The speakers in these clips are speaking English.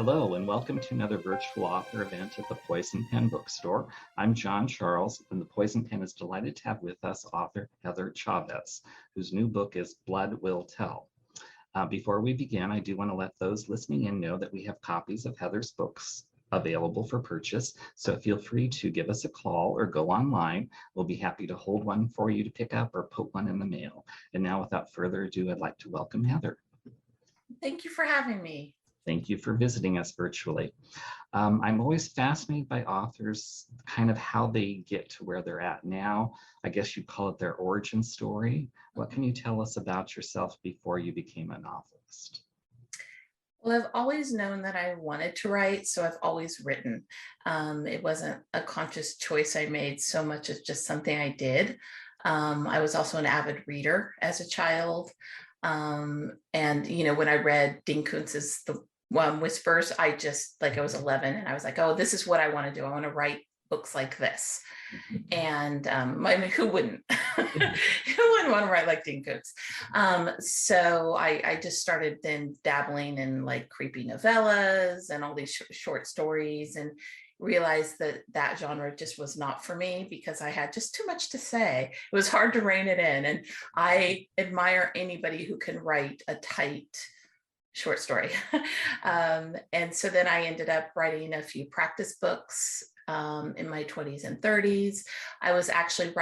Hello, and welcome to another virtual author event at the Poison Pen Bookstore. I'm John Charles, and the Poison Pen is delighted to have with us author Heather Chavez, whose new book is Blood Will Tell. Before we begin, I do want to let those listening in know that we have copies of Heather's books available for purchase, so feel free to give us a call or go online. We'll be happy to hold one for you to pick up or put one in the mail. And now, without further ado, I'd like to welcome Heather. Thank you for having me. Thank you for visiting us virtually. I'm always fascinated by authors, kind of how they get to where they're at now. I guess you'd call it their origin story. What can you tell us about yourself before you became a novelist? Well, I've always known that I wanted to write, so I've always written. It wasn't a conscious choice I made so much as just something I did. I was also an avid reader as a child. And, when I read Dean Koontz's The Whispers, I was 11 and I was like, oh, this is what I want to do. I want to write books like this. And who wouldn't? Who wouldn't want to write like Dean Koontz? So I just started then dabbling in like creepy novellas and all these short stories, and realized that genre just was not for me because I had just too much to say. It was hard to rein it in. And I admire anybody who can write a tight short story. And so then I ended up writing a few practice books in my 20s and 30s. I was actually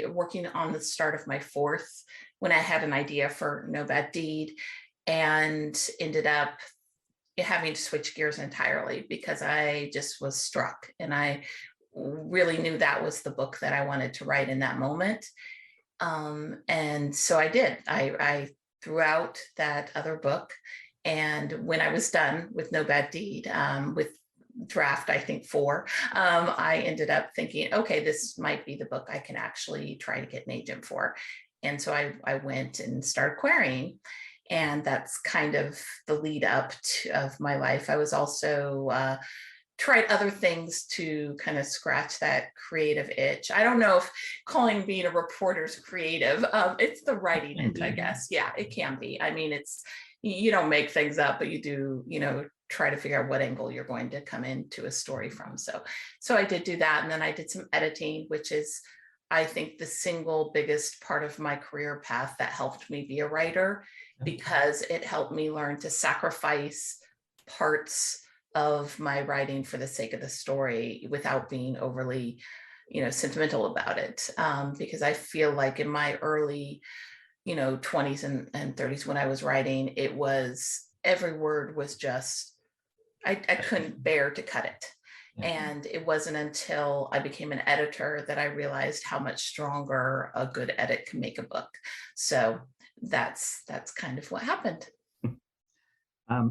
working on the start of my fourth when I had an idea for No Bad Deed, and ended up having to switch gears entirely because I just was struck, and I really knew that was the book that I wanted to write in that moment. And so I did. I threw out that other book, and when I was done with No Bad Deed, with draft, I think 4, I ended up thinking, okay, this might be the book I can actually try to get an agent for. And so I went and started querying. And that's kind of the lead up of my life. I was also tried other things to kind of scratch that creative itch. I don't know if calling being a reporter's creative. It's the writing itch, I guess. Yeah, it can be. I mean, you don't make things up, but you do, try to figure out what angle you're going to come into a story from. So I did do that. And then I did some editing, which is, I think, the single biggest part of my career path that helped me be a writer, because it helped me learn to sacrifice parts of my writing for the sake of the story without being overly, sentimental about it. Because I feel like in my early, 20s and 30s when I was writing, it was, every word was just, I couldn't bear to cut it. And it wasn't until I became an editor that I realized how much stronger a good edit can make a book. So that's kind of what happened.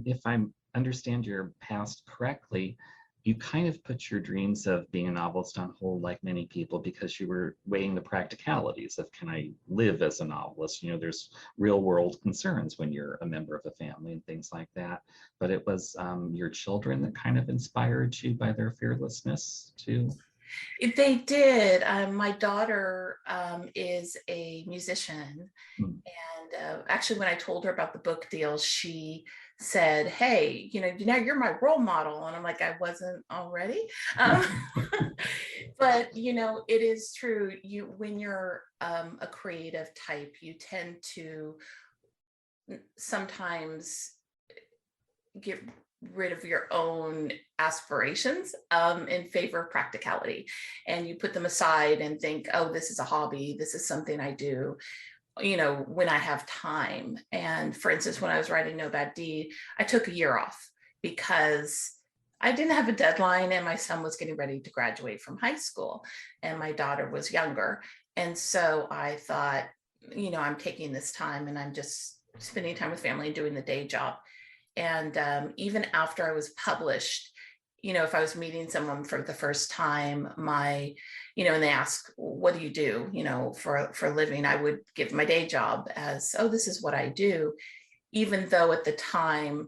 If I understand your past correctly, you kind of put your dreams of being a novelist on hold, like many people, because you were weighing the practicalities of, can I live as a novelist? There's real world concerns when you're a member of a family and things like that. But it was your children that kind of inspired you by their fearlessness too. They did. My daughter is a musician. And actually, when I told her about the book deal, she said, hey, you're my role model. And I'm like, I wasn't already. But, it is true. When you're a creative type, you tend to sometimes get rid of your own aspirations in favor of practicality. And you put them aside and think, oh, this is a hobby. This is something I do, when I have time. And for instance, when I was writing No Bad Deed, I took a year off because I didn't have a deadline, and my son was getting ready to graduate from high school and my daughter was younger. And so I thought, I'm taking this time and I'm just spending time with family and doing the day job. And even after I was published, if I was meeting someone for the first time, and they ask, what do you do, for a living, I would give my day job as, oh, this is what I do, even though at the time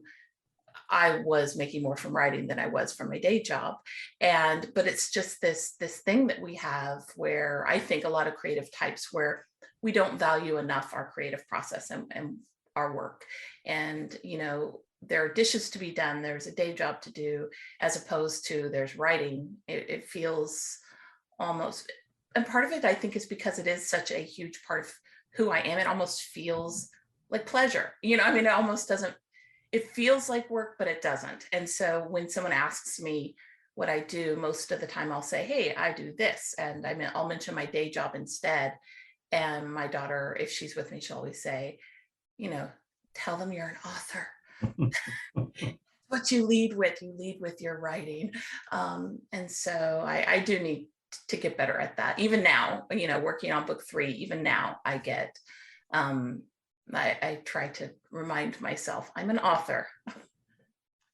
I was making more from writing than I was from my day job. But it's just this thing that we have where I think a lot of creative types, where we don't value enough our creative process and our work. And, there are dishes to be done, there's a day job to do, as opposed to there's writing. It feels almost, and part of it I think is because it is such a huge part of who I am. It almost feels like pleasure. I mean, it almost doesn't, it feels like work, but it doesn't. And so when someone asks me what I do, most of the time I'll say, hey, I do this. And I'll mention my day job instead. And my daughter, if she's with me, she'll always say, tell them you're an author. What you lead with your writing. And so I do need to get better at that. Even now, working on book 3, even now um, I try to remind myself I'm an author.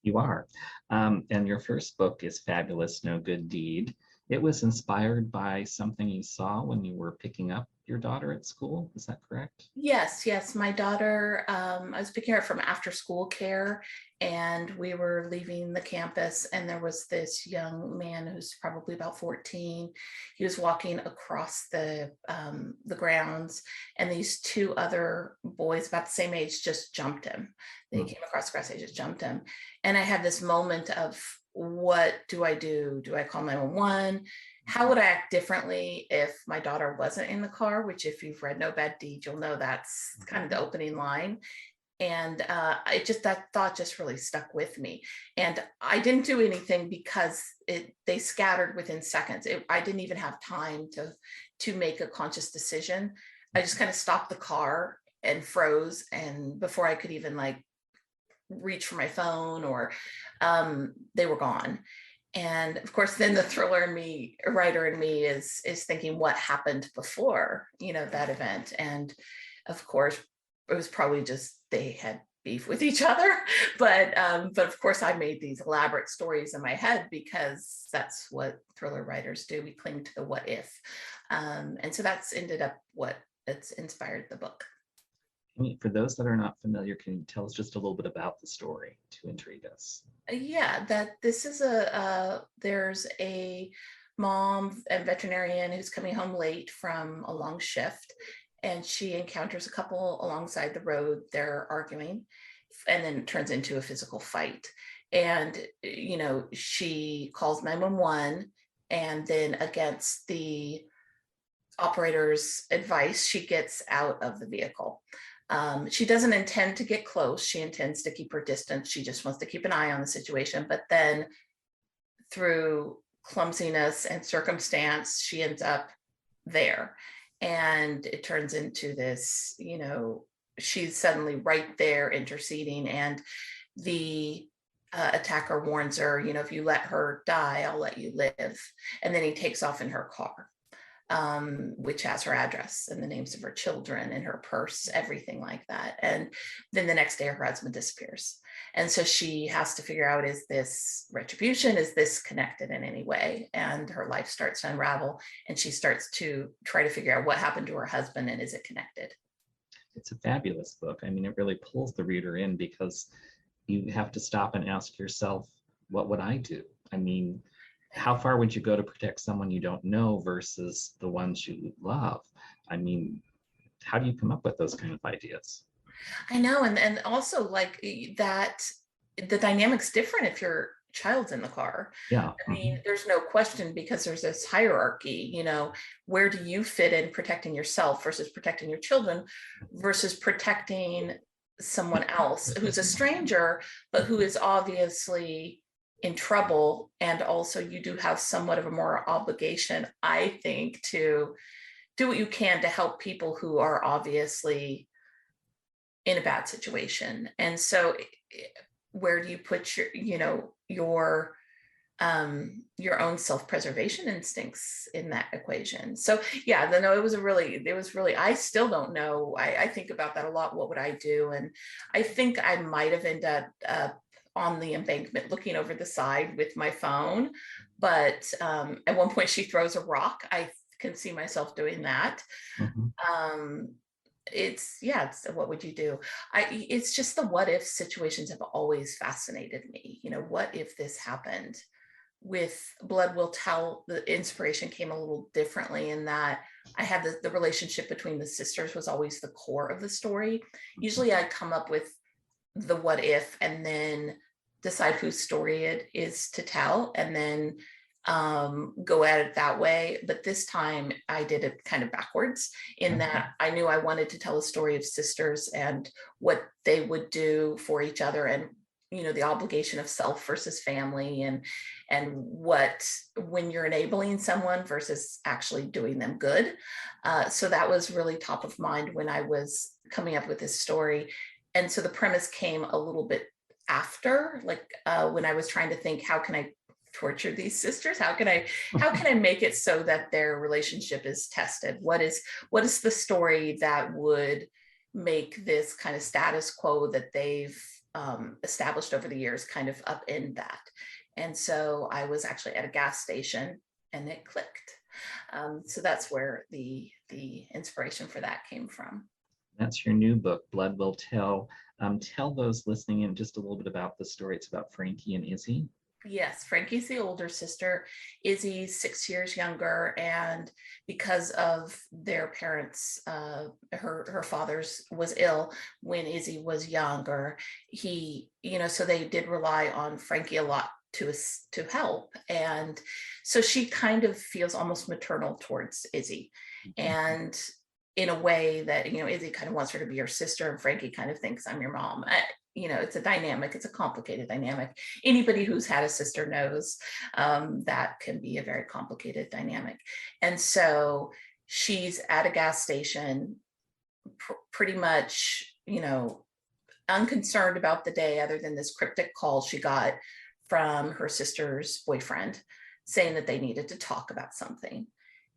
You are. And your first book is Fabulous No Good Deed. It was inspired by something you saw when you were picking up your daughter at school. Is that correct? Yes. My daughter, I was picking her up from after school care, and we were leaving the campus, and there was this young man who's probably about 14. He was walking across the grounds, and these 2 other boys about the same age just jumped him. They came across the grass, they just jumped him. And I had this moment of, what do I do? Do I call 911? How would I act differently if my daughter wasn't in the car? Which, if you've read No Bad Deed, you'll know that's kind of the opening line. And that thought just really stuck with me. And I didn't do anything because they scattered within seconds. I didn't even have time to make a conscious decision. I just kind of stopped the car and froze, and before I could even reach for my phone, or they were gone. And of course, then the writer in me is thinking, what happened before, that event. And of course, it was probably just they had beef with each other. But of course, I made these elaborate stories in my head, because that's what thriller writers do. We cling to the what if. And so that's ended up it's inspired the book. For those that are not familiar, can you tell us just a little bit about the story to intrigue us? Yeah, that this is there's a mom and veterinarian who's coming home late from a long shift, and she encounters a couple alongside the road. They're arguing, and then it turns into a physical fight. And she calls 911, and then, against the operator's advice, she gets out of the vehicle. She doesn't intend to get close. She intends to keep her distance. She just wants to keep an eye on the situation. But then, through clumsiness and circumstance, she ends up there. And it turns into this, she's suddenly right there interceding. And the attacker warns her, if you let her die, I'll let you live. And then he takes off in her car, which has her address and the names of her children and her purse, everything like that. And then the next day, her husband disappears. And so she has to figure out, is this retribution? Is this connected in any way? And her life starts to unravel, and she starts to try to figure out what happened to her husband, and is it connected? It's a fabulous book. I mean, it really pulls the reader in, because you have to stop and ask yourself, what would I do? I mean, how far would you go to protect someone you don't know versus the ones you love? I mean, how do you come up with those kind of ideas? I know. And also, that, the dynamic's different if your child's in the car. Yeah. I mean, there's no question, because there's this hierarchy, where do you fit in protecting yourself versus protecting your children versus protecting someone else who's a stranger, but who is obviously in trouble. And also, you do have somewhat of a moral obligation, I think, to do what you can to help people who are obviously in a bad situation. And so, where do you put your own self-preservation instincts in that equation? So yeah, no, it was really, I still don't know. I think about that a lot. What would I do? And I think I might have ended up on the embankment looking over the side with my phone. But at one point, she throws a rock. I can see myself doing that. Um, it's what would you do? It's just the what if situations have always fascinated me. What if this happened? With Blood Will Tell, the inspiration came a little differently, in that I had the relationship between the sisters was always the core of the story. Usually I'd come up with the what if, and then decide whose story it is to tell, and then go at it that way. But this time I did it kind of backwards, in Okay. that I knew I wanted to tell a story of sisters and what they would do for each other, and the obligation of self versus family, and what, when you're enabling someone versus actually doing them good. So that was really top of mind when I was coming up with this story. And so the premise came a little bit after, like when I was trying to think, how can I torture these sisters? How can I make it so that their relationship is tested? What is the story that would make this kind of status quo that they've established over the years kind of upend that? And so I was actually at a gas station, and it clicked. So that's where the inspiration for that came from. That's your new book, Blood Will Tell. Tell those listening in just a little bit about the story. It's about Frankie and Izzy. Yes, Frankie's the older sister. Izzy's 6 years younger, and because of their parents, her father's was ill when Izzy was younger. So they did rely on Frankie a lot to help, and so she kind of feels almost maternal towards Izzy, Mhm. and in a way that Izzy kind of wants her to be her sister, and Frankie kind of thinks, I'm your mom. It's a dynamic. It's a complicated dynamic. Anybody who's had a sister knows that can be a very complicated dynamic. And so she's at a gas station, pretty much, unconcerned about the day, other than this cryptic call she got from her sister's boyfriend saying that they needed to talk about something.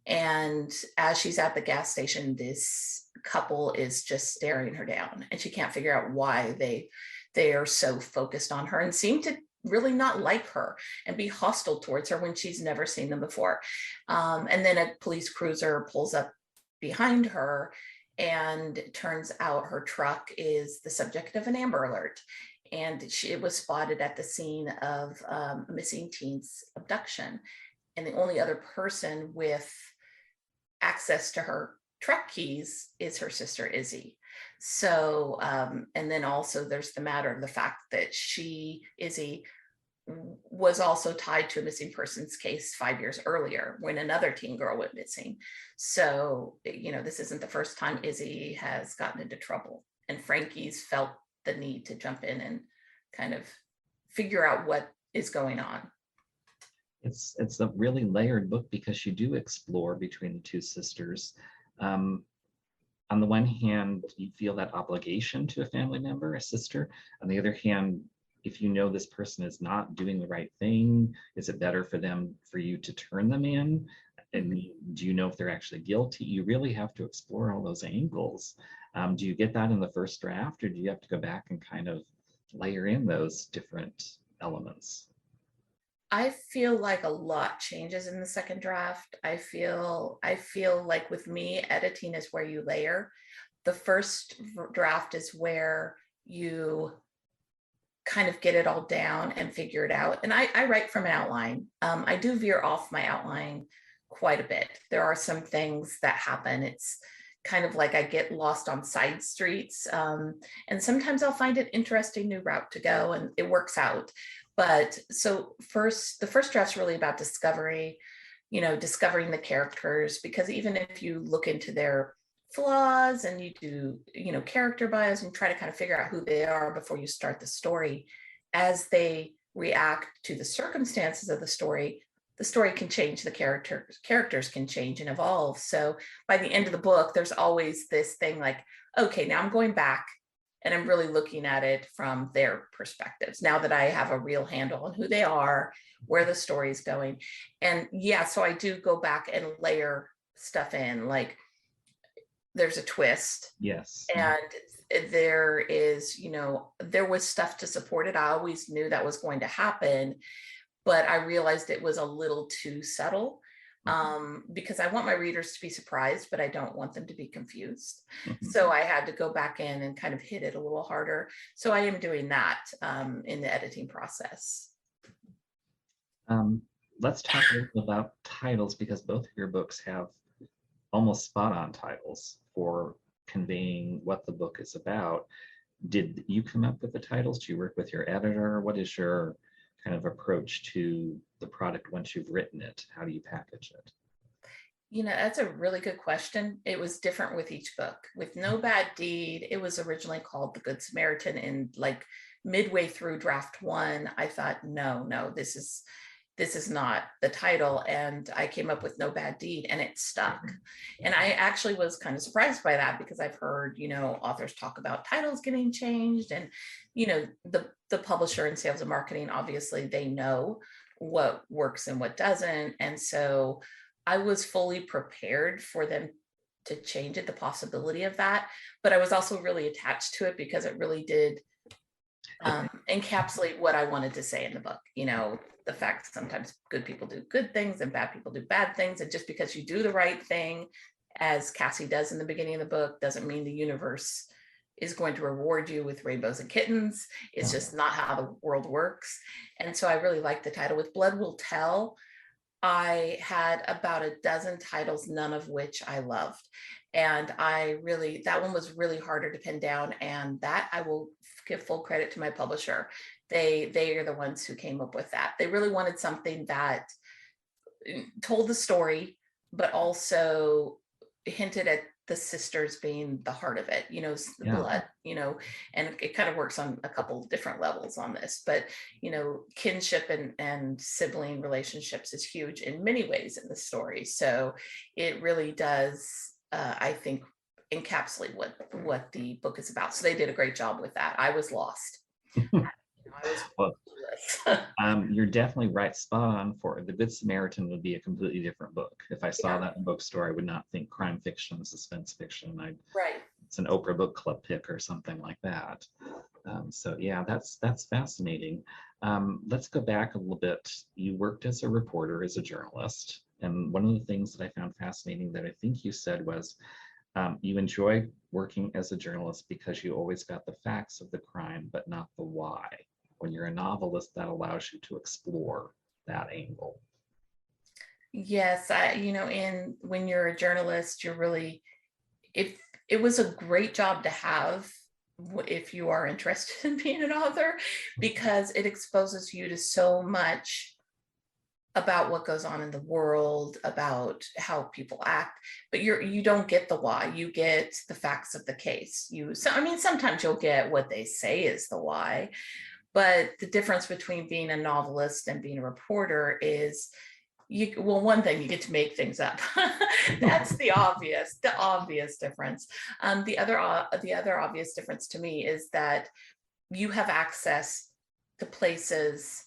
And as she's at the gas station, this couple is just staring her down, and she can't figure out why they are so focused on her and seem to really not like her and be hostile towards her when she's never seen them before. And then a police cruiser pulls up behind her, and it turns out her truck is the subject of an Amber Alert. And it was spotted at the scene of a missing teen's abduction. And the only other person with access to her truck keys is her sister Izzy. So, and then also there's the matter of the fact that Izzy, was also tied to a missing persons case 5 years earlier when another teen girl went missing. So, this isn't the first time Izzy has gotten into trouble, and Frankie's felt the need to jump in and kind of figure out what is going on. It's a really layered book because you do explore between the two sisters. Um, on the one hand, you feel that obligation to a family member, a sister. On the other hand, if you know this person is not doing the right thing, is it better for you to turn them in? And do you know if they're actually guilty? You really have to explore all those angles. Do you get that in the first draft, or do you have to go back and kind of layer in those different elements? I feel like a lot changes in the second draft. I feel like with me, editing is where you layer. The first draft is where you kind of get it all down and figure it out. And I write from an outline. I do veer off my outline quite a bit. There are some things that happen. It's kind of like I get lost on side streets. And sometimes I'll find an interesting new route to go, and it works out. But so the first draft's really about discovery, discovering the characters, because even if you look into their flaws and you do, character bios and try to kind of figure out who they are before you start the story, as they react to the circumstances of the story can change, the characters can change and evolve. So by the end of the book, there's always this thing like, okay, now I'm going back and I'm really looking at it from their perspectives now that I have a real handle on who they are, where the story is going. And yeah, so I do go back and layer stuff in, like there's a twist, Yes. and there is, there was stuff to support it. I always knew that was going to happen, but I realized it was a little too subtle, because I want my readers to be surprised, but I don't want them to be confused. So I had to go back in and kind of hit it a little harder. So I am doing that in the editing process. Um, let's talk a little about titles, because both of your books have almost spot on titles for conveying what the book is about. Did you come up with the titles? Do you work with your editor? What is your kind of approach to the product once you've written it? How do you package it? That's a really good question. It was different with each book. With No Bad Deed, it was originally called The Good Samaritan, and like midway through draft one, I thought, no, this is not the title. And I came up with No Bad Deed, and it stuck. And I actually was kind of surprised by that, because I've heard, authors talk about titles getting changed, and, the publisher in sales and marketing, obviously they know what works and what doesn't. And so I was fully prepared for them to change it, the possibility of that. But I was also really attached to it because it really did encapsulate what I wanted to say in the book. The fact that sometimes good people do good things and bad people do bad things. And just because you do the right thing, as Cassie does in the beginning of the book, doesn't mean the universe is going to reward you with rainbows and kittens. It's just not how the world works. And so I really like the title. With Blood Will Tell, I had about a dozen titles, none of which I loved. And that one was really harder to pin down. And that I will give full credit to my publisher. They are the ones who came up with that. They really wanted something that told the story, but also hinted at the sisters being the heart of it, blood, and it kind of works on a couple different levels on this. But, kinship and sibling relationships is huge in many ways in the story. So it really does, I think, encapsulate what the book is about. So they did a great job with that. I was lost. Well, you're definitely right, spot on. For The Good Samaritan would be a completely different book. If I saw that in a bookstore, I would not think crime fiction, suspense fiction. Right. It's an Oprah book club pick or something like that. So yeah, that's fascinating. Let's go back a little bit. You worked as a reporter, as a journalist, and one of the things that I found fascinating that I think you said was you enjoy working as a journalist because you always got the facts of the crime, but not the why. When you're a novelist, that allows you to explore that angle. Yes, when you're a journalist, you're really, if it was a great job to have if you are interested in being an author, because it exposes you to so much about what goes on in the world, about how people act, but you don't get the why. You get the facts of the case. Sometimes you'll get what they say is the why, but the difference between being a novelist and being a reporter is one thing, you get to make things up. That's the obvious difference. The other obvious difference to me is that you have access to places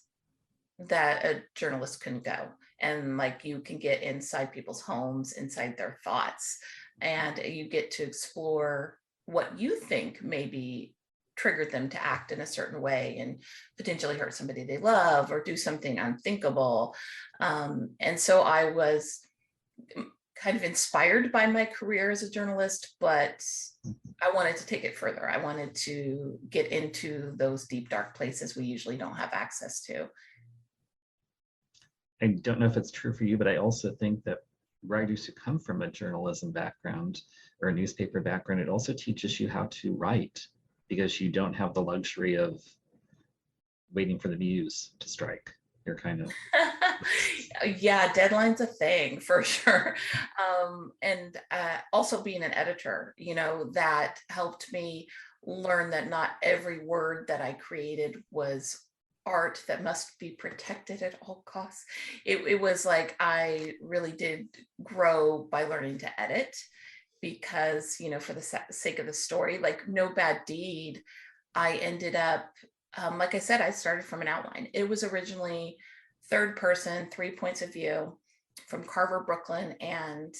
that a journalist couldn't go. And like, you can get inside people's homes, inside their thoughts, and you get to explore what you think maybe triggered them to act in a certain way and potentially hurt somebody they love or do something unthinkable. And so I was kind of inspired by my career as a journalist, but I wanted to take it further. I wanted to get into those deep, dark places we usually don't have access to. I don't know if it's true for you, but I also think that writers who come from a journalism background or a newspaper background, it also teaches you how to write, because you don't have the luxury of waiting for the muse to strike. You're kind of yeah, deadline's a thing for sure. And also being an editor, that helped me learn that not every word that I created was art that must be protected at all costs. It was like, I really did grow by learning to edit, because, for the sake of the story, like No Bad Deed, I ended up, like I said, I started from an outline. It was originally third person, 3 points of view from Carver, Brooklyn, and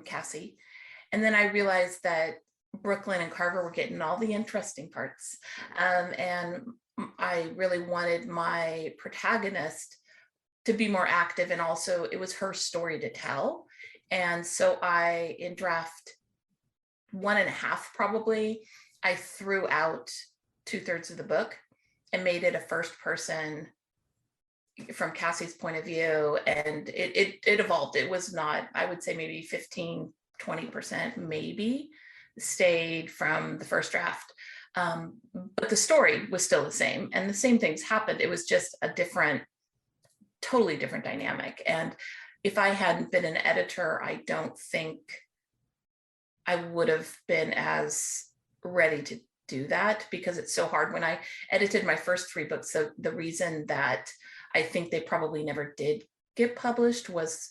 Cassie. And then I realized that Brooklyn and Carver were getting all the interesting parts. And I really wanted my protagonist to be more active, and also it was her story to tell. And so in draft 1.5, probably, I threw out 2/3 of the book and made it a first person from Cassie's point of view. And it evolved. It was not, I would say maybe 15, 20% maybe stayed from the first draft. But the story was still the same, and the same things happened. It was just a different, totally different dynamic. And if I hadn't been an editor, I don't think I would have been as ready to do that, because it's so hard. When I edited my first 3 books, so the reason that I think they probably never did get published was,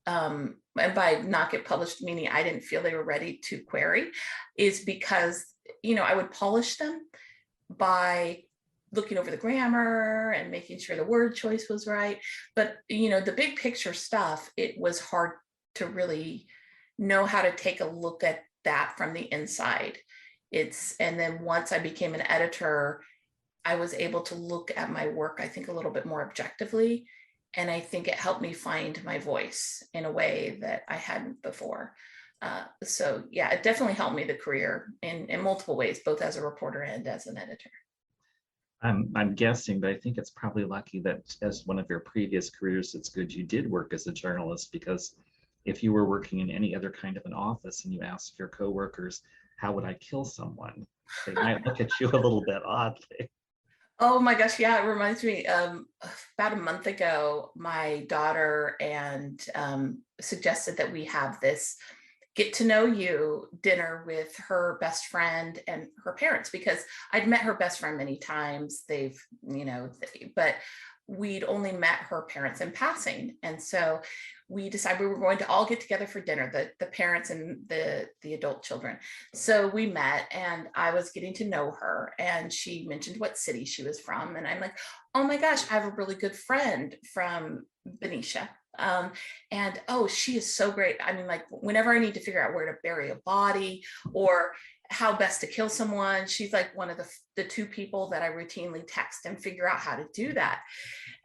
and by not get published, meaning I didn't feel they were ready to query, is because, I would polish them by looking over the grammar and making sure the word choice was right. But, the big picture stuff, it was hard to really know how to take a look at that from the inside. And then once I became an editor, I was able to look at my work, I think, a little bit more objectively. And I think it helped me find my voice in a way that I hadn't before. So yeah, it definitely helped me the career in multiple ways, both as a reporter and as an editor. I'm guessing, but I think it's probably lucky that as one of your previous careers, it's good you did work as a journalist, because if you were working in any other kind of an office and you asked your coworkers, how would I kill someone? They might look at you a little bit oddly. Oh my gosh, yeah, it reminds me, about a month ago, my daughter suggested that we have this get to know you dinner with her best friend and her parents, because I'd met her best friend many times. But we'd only met her parents in passing. And so we decided we were going to all get together for dinner, the parents and the adult children. So we met, and I was getting to know her, and she mentioned what city she was from. And I'm like, oh my gosh, I have a really good friend from Benicia. And oh, she is so great. I mean, like, whenever I need to figure out where to bury a body or how best to kill someone, she's like one of the 2 people that I routinely text and figure out how to do that.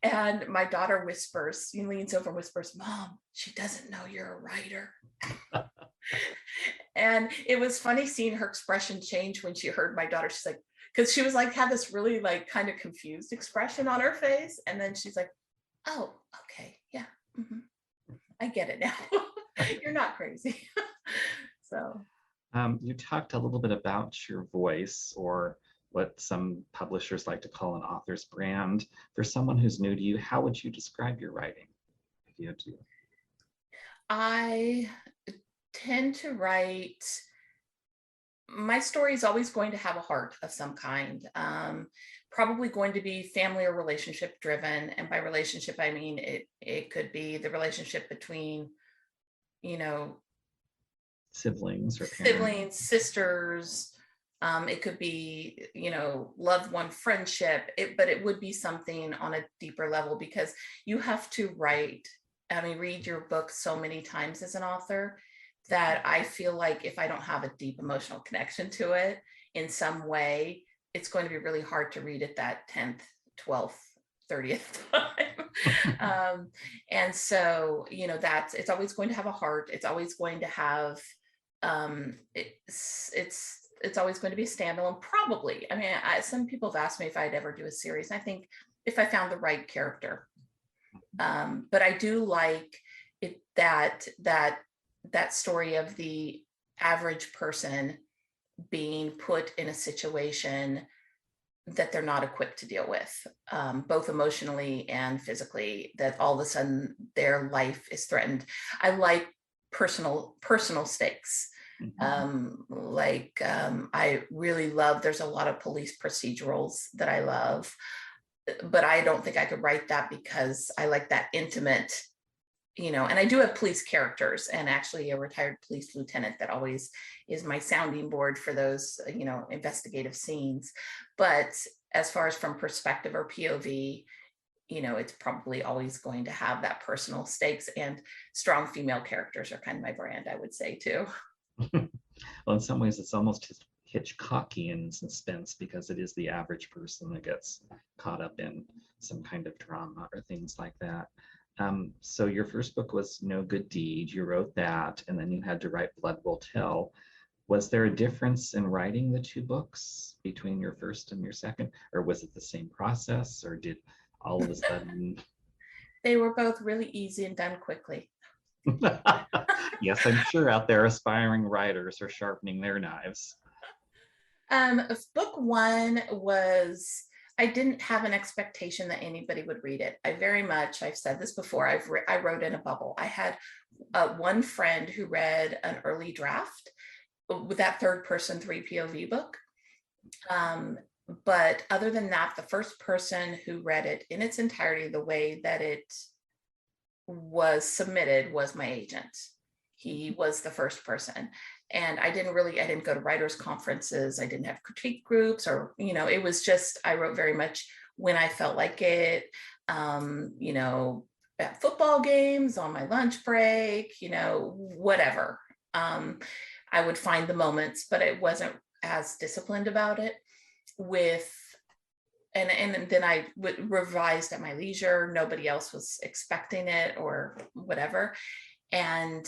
And my daughter whispers, leans over and whispers, "Mom, she doesn't know you're a writer." And it was funny seeing her expression change when she heard my daughter. She's like, because she was like, had this really like kind of confused expression on her face. And then she's like, "Oh, okay, yeah. Mm-hmm. I get it now. You're not crazy." So You talked a little bit about your voice, or what some publishers like to call an author's brand. For someone who's new to you, how would you describe your writing, if you had to? I tend to write, my story is always going to have a heart of some kind. Probably going to be family or relationship driven. And by relationship, I mean, it could be the relationship between, Siblings or parents? siblings, sisters. It could be, loved one friendship, but it would be something on a deeper level, because you have to read your book so many times as an author, that I feel like if I don't have a deep emotional connection to it in some way, it's going to be really hard to read it that 10th, 12th, 30th time. And so, it's always going to have a heart. It's always going to have, it's always going to be a standalone, probably. I mean, some people have asked me if I'd ever do a series. And I think if I found the right character, but I do like it, that story of the average person being put in a situation that they're not equipped to deal with, both emotionally and physically, that all of a sudden their life is threatened. I like personal stakes. I really love, there's a lot of police procedurals that I love, but I don't think I could write that, because I like that intimate, and I do have police characters, and actually a retired police lieutenant that always is my sounding board for those, investigative scenes. But as far as from perspective or POV, it's probably always going to have that personal stakes, and strong female characters are kind of my brand, I would say, too. Well, in some ways, it's almost Hitchcockian suspense, because it is the average person that gets caught up in some kind of drama or things like that. So your first book was No Good Deed. You wrote that, and then you had to write Blood Will Tell. Was there a difference in writing the 2 books between your first and your second, or was it the same process, or did all of a sudden? They were both really easy and done quickly. Yes, I'm sure out there aspiring writers are sharpening their knives. Book one was, I didn't have an expectation that anybody would read it. I've said this before, I wrote in a bubble. I had one friend who read an early draft with that third person 3 POV book. But other than that, the first person who read it in its entirety, the way that it was submitted, was my agent. He was the first person. And I didn't go to writers' conferences. I didn't have critique groups, or, it was just, I wrote very much when I felt like it, at football games, on my lunch break, whatever. I would find the moments, but it wasn't as disciplined about it. And then I revised at my leisure. Nobody else was expecting it or whatever. And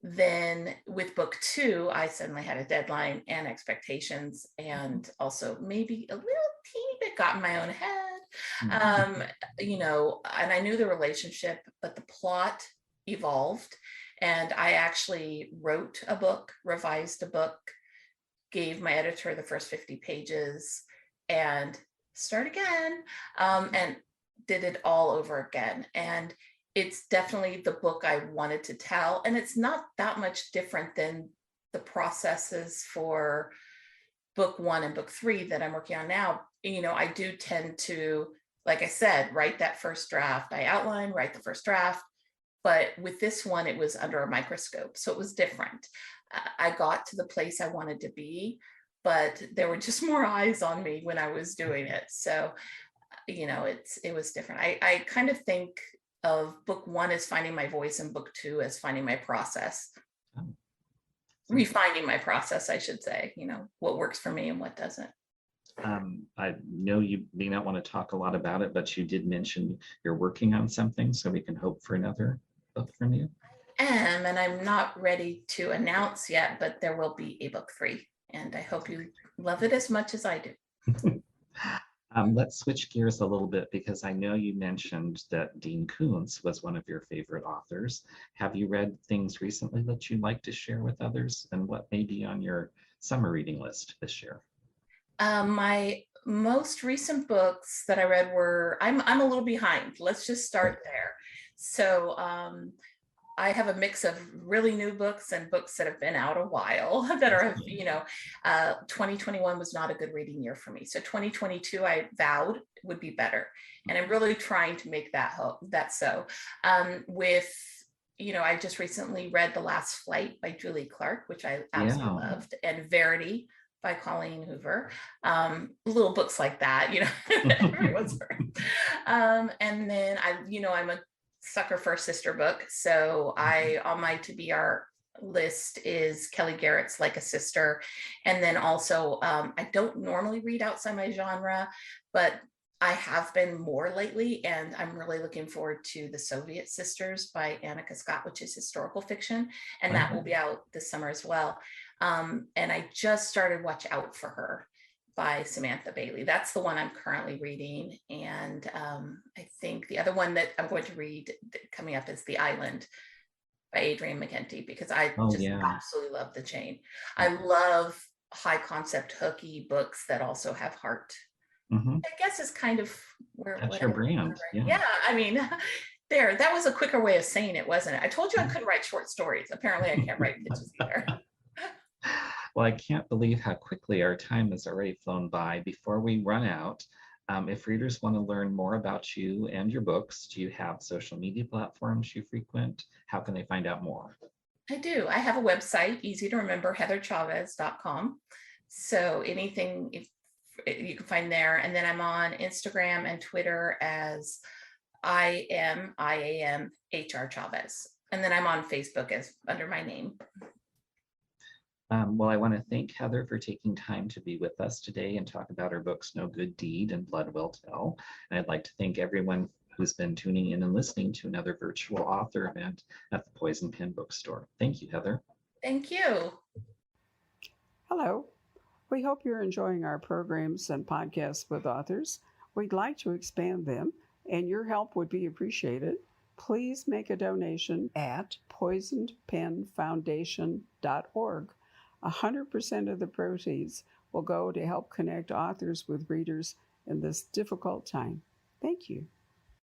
then with book two, I suddenly had a deadline and expectations, and also maybe a little teeny bit got in my own head. And I knew the relationship, but the plot evolved. And I actually wrote a book, revised a book, gave my editor the first 50 pages, and start again, and did it all over again. And it's definitely the book I wanted to tell. And it's not that much different than the processes for book one and book three that I'm working on now. I do tend to, like I said, write that first draft. I outline, write the first draft. But with this one, it was under a microscope. So it was different. I got to the place I wanted to be, but there were just more eyes on me when I was doing it. So, it was different. I kind of think of book one as finding my voice, and book two as finding my process. Refining my process, I should say, what works for me and what doesn't. I know you may not want to talk a lot about it, but you did mention you're working on something, so we can hope for another book from you. And I'm not ready to announce yet, but there will be a book three, and I hope you love it as much as I do. Let's switch gears a little bit, because I know you mentioned that Dean Koontz was one of your favorite authors. Have you read things recently that you'd like to share with others, and what may be on your summer reading list this year? My most recent books that I read were, I'm a little behind. Let's just start there. So I have a mix of really new books and books that have been out a while that are, 2021 was not a good reading year for me. So 2022, I vowed would be better. And I'm really trying to make that so. I just recently read The Last Flight by Julie Clark, which I absolutely loved, and Verity by Colleen Hoover. Little books like that, everyone's and then I'm a sucker for a sister book. So on my TBR list is Kelly Garrett's Like a Sister. And then also, I don't normally read outside my genre, but I have been more lately, and I'm really looking forward to The Soviet Sisters by Annika Scott, which is historical fiction, and that will be out this summer as well. And I just started Watch Out for Her by Samantha Bailey. That's the one I'm currently reading. And I think the other one that I'm going to read coming up is The Island by Adrienne McKenty, because I absolutely love the chain. I love high concept hooky books that also have heart. I guess is kind of where that's your brand. Yeah, I mean, that was a quicker way of saying it, wasn't it? I told you I couldn't write short stories. Apparently I can't write pitches either. Well, I can't believe how quickly our time has already flown by. Before we run out, if readers want to learn more about you and your books, do you have social media platforms you frequent? How can they find out more? I do. I have a website, easy to remember, heatherchavez.com. So anything you can find there. And then I'm on Instagram and Twitter as IAM HR Chavez. And then I'm on Facebook as under my name. Well, I want to thank Heather for taking time to be with us today and talk about her books, No Good Deed and Blood Will Tell. And I'd like to thank everyone who's been tuning in and listening to another virtual author event at the Poison Pen Bookstore. Thank you, Heather. Thank you. Hello. We hope you're enjoying our programs and podcasts with authors. We'd like to expand them, and your help would be appreciated. Please make a donation at poisonedpenfoundation.org. 100% of the proceeds will go to help connect authors with readers in this difficult time. Thank you.